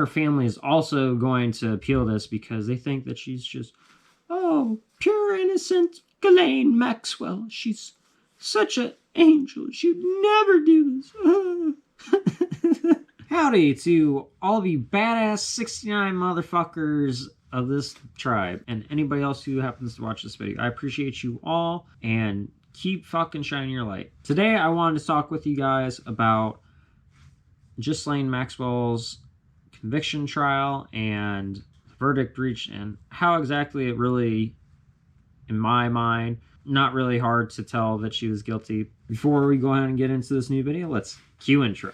Her family is also going to appeal this because they think that she's just, oh, pure innocent Ghislaine Maxwell. She's such an angel. She'd never do this. Howdy to all the badass 69 motherfuckers of this tribe and anybody else who happens to watch this video. I appreciate you all and keep fucking shining your light. Today I wanted to talk with you guys about Ghislaine Maxwell's conviction trial and the verdict reached and how exactly it really, in my mind, not really hard to tell that she was guilty. Before we go ahead and get into this new video, let's cue intro.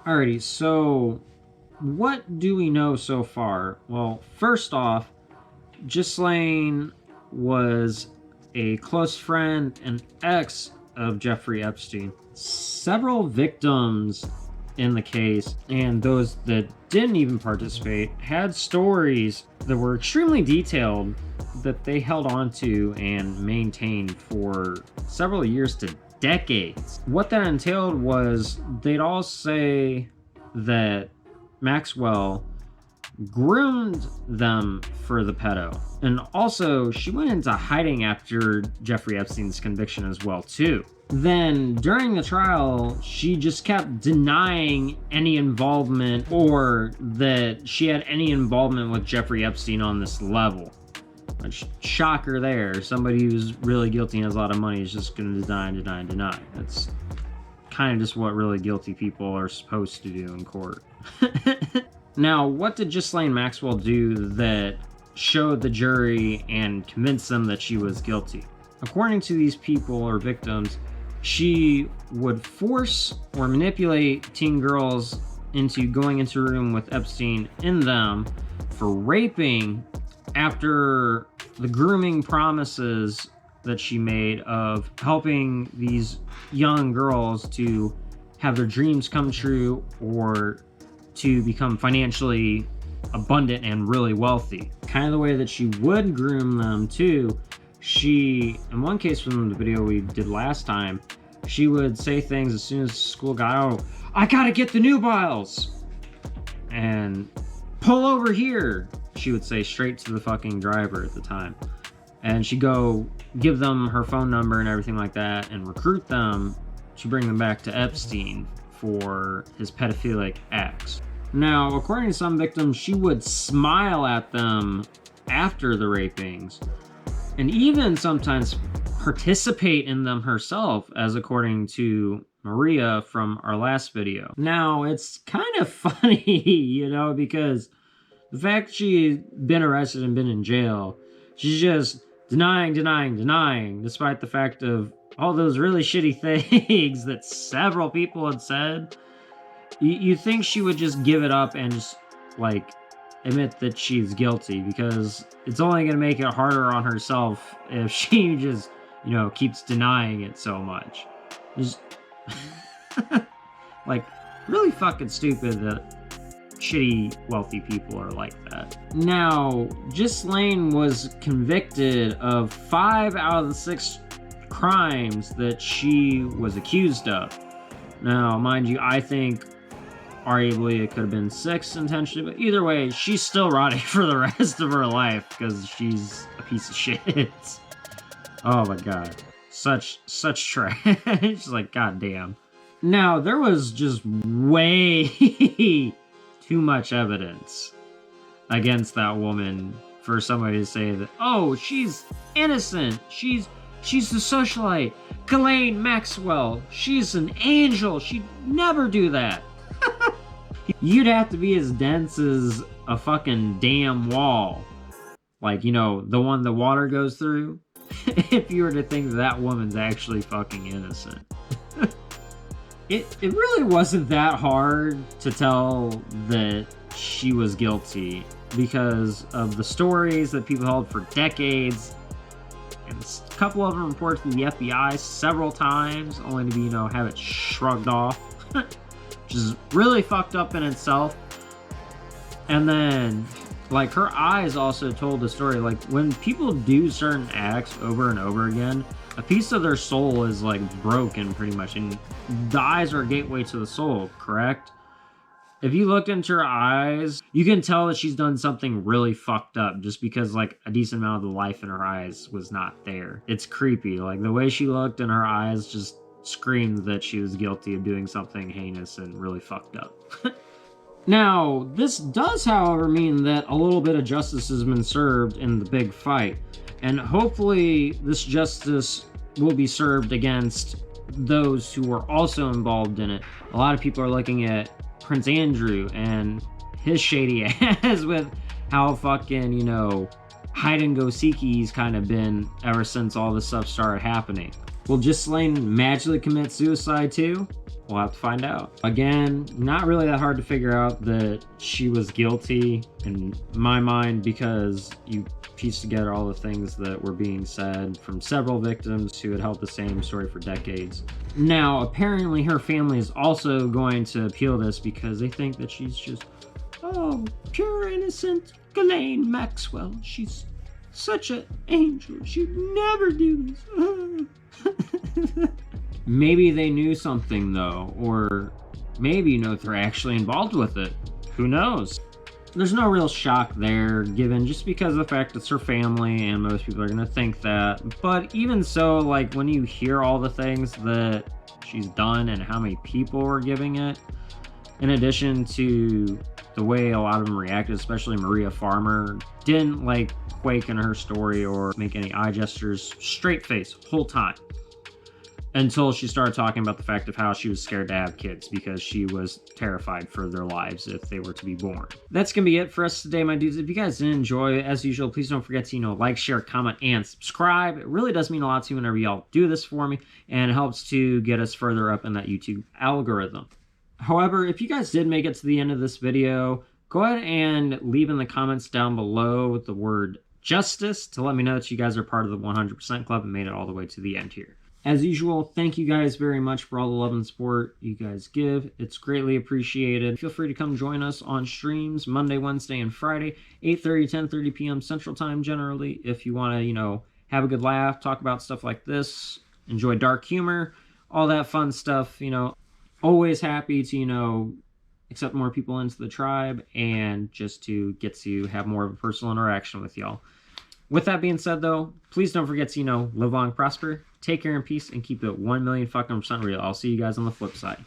Alrighty, so what do we know so far? Well, first off, Ghislaine was a close friend and ex of Jeffrey Epstein. Several victims in the case, and those that didn't even participate, had stories that were extremely detailed that they held on to and maintained for several years to decades. What that entailed was they'd all say that Maxwell groomed them for the pedo. And also, she went into hiding after Jeffrey Epstein's conviction as well, too. Then, during the trial, she just kept denying any involvement or that she had any involvement with Jeffrey Epstein on this level. Which, shocker there. Somebody who's really guilty and has a lot of money is just going to deny. That's kind of just what really guilty people are supposed to do in court. Now, what did Ghislaine Maxwell do that showed the jury and convinced them that she was guilty? According to these people or victims, she would force or manipulate teen girls into going into a room with Epstein in them for raping after the grooming promises that she made of helping these young girls to have their dreams come true or to become financially abundant and really wealthy. Kind of the way that she would groom them too, she, in one case from the video we did last time, she would say things as soon as school got out, I gotta get the nubiles! And pull over here! She would say straight to the fucking driver at the time. And she'd go give them her phone number and everything like that and recruit them to bring them back to Epstein for his pedophilic acts. Now, according to some victims, she would smile at them after the rapings and even sometimes participate in them herself, as according to Maria from our last video. Now, it's kind of funny, you know, because the fact she's been arrested and been in jail, she's just denying, despite the fact of all those really shitty things that several people had said. You think she would just give it up and just, like, admit that she's guilty, because it's only going to make it harder on herself if she just, you know, keeps denying it so much. Just, like, really fucking stupid that shitty wealthy people are like that. Now, Ghislaine was convicted of 5 out of the 6 crimes that she was accused of. Now, mind you, I think arguably it could have been 6 intentionally, but either way, she's still rotting for the rest of her life because she's a piece of shit. Oh my god. Such trash. Like, goddamn. Now, there was just way too much evidence against that woman for somebody to say that, oh, she's innocent, she's the socialite, Ghislaine Maxwell, she's an angel, she'd never do that. You'd have to be as dense as a fucking damn wall, like, you know, the one the water goes through, if you were to think that woman's actually fucking innocent. It really wasn't that hard to tell that she was guilty because of the stories that people held for decades. And a couple of them reported to the FBI several times, only to be, have it shrugged off. Which is really fucked up in itself. And then, like, her eyes also told the story. Like, when people do certain acts over and over again, a piece of their soul is, like, broken pretty much. And the eyes are a gateway to the soul, correct? If you looked into her eyes, you can tell that she's done something really fucked up just because, like, a decent amount of the life in her eyes was not there. It's creepy. Like, the way she looked in her eyes just screamed that she was guilty of doing something heinous and really fucked up. Now, this does, however, mean that a little bit of justice has been served in the big fight. And hopefully this justice will be served against those who were also involved in it. A lot of people are looking at Prince Andrew and his shady ass with how fucking, hide and go seeky he's kind of been ever since all this stuff started happening. Will Ghislaine magically commit suicide too? We'll have to find out. Again, not really that hard to figure out that she was guilty in my mind, because you piece together all the things that were being said from several victims who had held the same story for decades. Now, apparently her family is also going to appeal this because they think that she's just, oh, pure innocent Ghislaine Maxwell. She's such an angel. She'd never do this. Maybe they knew something though, or maybe they're actually involved with it. Who knows? There's no real shock there, given just because of the fact it's her family and most people are gonna think that. But even so, like, when you hear all the things that she's done and how many people were giving it, in addition to the way a lot of them reacted, especially Maria Farmer, didn't like quake in her story or make any eye gestures, straight face whole time. Until she started talking about the fact of how she was scared to have kids because she was terrified for their lives if they were to be born. That's going to be it for us today, my dudes. If you guys did enjoy, as usual, please don't forget to, like, share, comment, and subscribe. It really does mean a lot to me whenever y'all do this for me, and it helps to get us further up in that YouTube algorithm. However, if you guys did make it to the end of this video, go ahead and leave in the comments down below the word justice to let me know that you guys are part of the 100% Club and made it all the way to the end here. As usual, thank you guys very much for all the love and support you guys give. It's greatly appreciated. Feel free to come join us on streams Monday, Wednesday, and Friday, 8:30, 10:30 p.m. Central Time generally. If you want to, have a good laugh, talk about stuff like this, enjoy dark humor, all that fun stuff, always happy to, accept more people into the tribe and just to get to have more of a personal interaction with y'all. With that being said, though, please don't forget to, live long, prosper, take care and peace, and keep it 1,000,000% real. I'll see you guys on the flip side.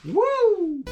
Woo!